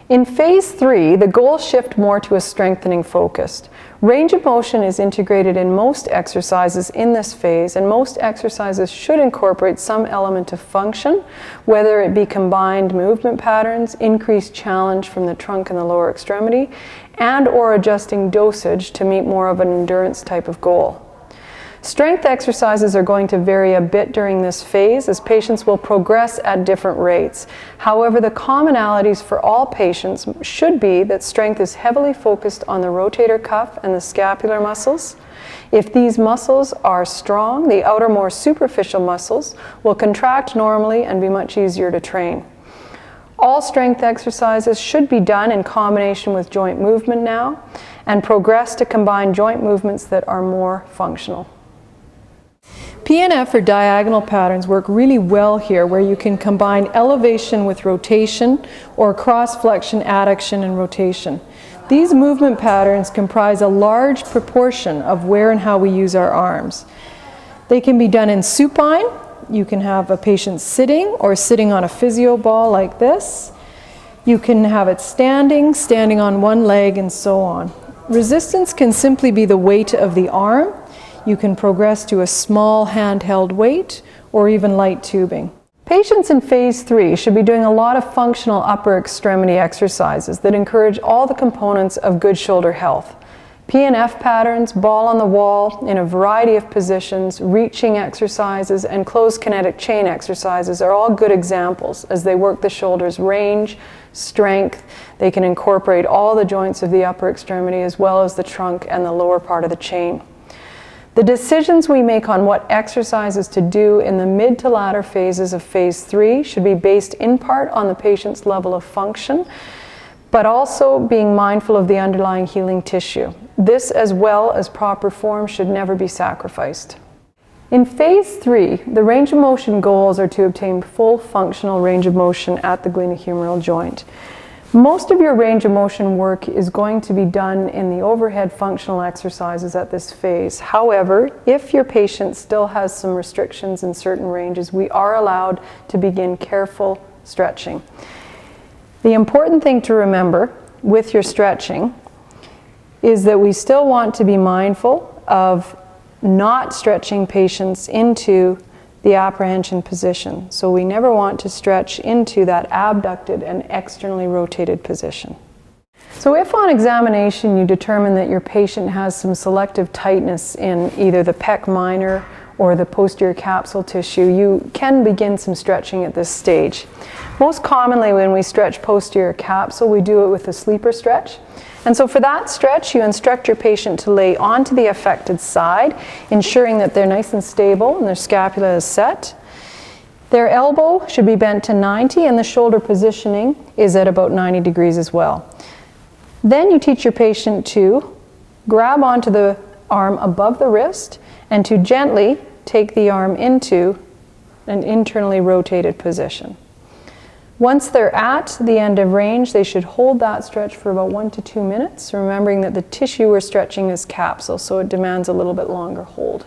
In phase 3, the goals shift more to a strengthening focus. Range of motion is integrated in most exercises in this phase, and most exercises should incorporate some element of function, whether it be combined movement patterns, increased challenge from the trunk and the lower extremity, and or adjusting dosage to meet more of an endurance type of goal. Strength exercises are going to vary a bit during this phase as patients will progress at different rates. However, the commonalities for all patients should be that strength is heavily focused on the rotator cuff and the scapular muscles. If these muscles are strong, the outer more superficial muscles will contract normally and be much easier to train. All strength exercises should be done in combination with joint movement now and progress to combine joint movements that are more functional. PNF or diagonal patterns work really well here, where you can combine elevation with rotation or cross-flexion, adduction, and rotation. These movement patterns comprise a large proportion of where and how we use our arms. They can be done in supine. You can have a patient sitting or sitting on a physio ball like this. You can have it standing, standing on one leg, and so on. Resistance can simply be the weight of the arm. You can progress to a small handheld weight or even light tubing. Patients in phase 3 should be doing a lot of functional upper extremity exercises that encourage all the components of good shoulder health. PNF patterns, ball on the wall in a variety of positions, reaching exercises, and closed kinetic chain exercises are all good examples as they work the shoulders' range, strength. They can incorporate all the joints of the upper extremity as well as the trunk and the lower part of the chain. The decisions we make on what exercises to do in the mid to latter phases of phase 3 should be based in part on the patient's level of function, but also being mindful of the underlying healing tissue. This, as well as proper form, should never be sacrificed. In phase 3, the range of motion goals are to obtain full functional range of motion at the glenohumeral joint. Most of your range of motion work is going to be done in the overhead functional exercises at this phase. However, if your patient still has some restrictions in certain ranges, we are allowed to begin careful stretching. The important thing to remember with your stretching is that we still want to be mindful of not stretching patients into the apprehension position. So we never want to stretch into that abducted and externally rotated position. So if on examination you determine that your patient has some selective tightness in either the pec minor or the posterior capsule tissue, you can begin some stretching at this stage. Most commonly when we stretch posterior capsule, we do it with a sleeper stretch. And so for that stretch, you instruct your patient to lay onto the affected side, ensuring that they're nice and stable and their scapula is set. Their elbow should be bent to 90 and the shoulder positioning is at about 90 degrees as well. Then you teach your patient to grab onto the arm above the wrist and to gently take the arm into an internally rotated position. Once they're at the end of range, they should hold that stretch for about 1 to 2 minutes, remembering that the tissue we're stretching is capsule, so it demands a little bit longer hold.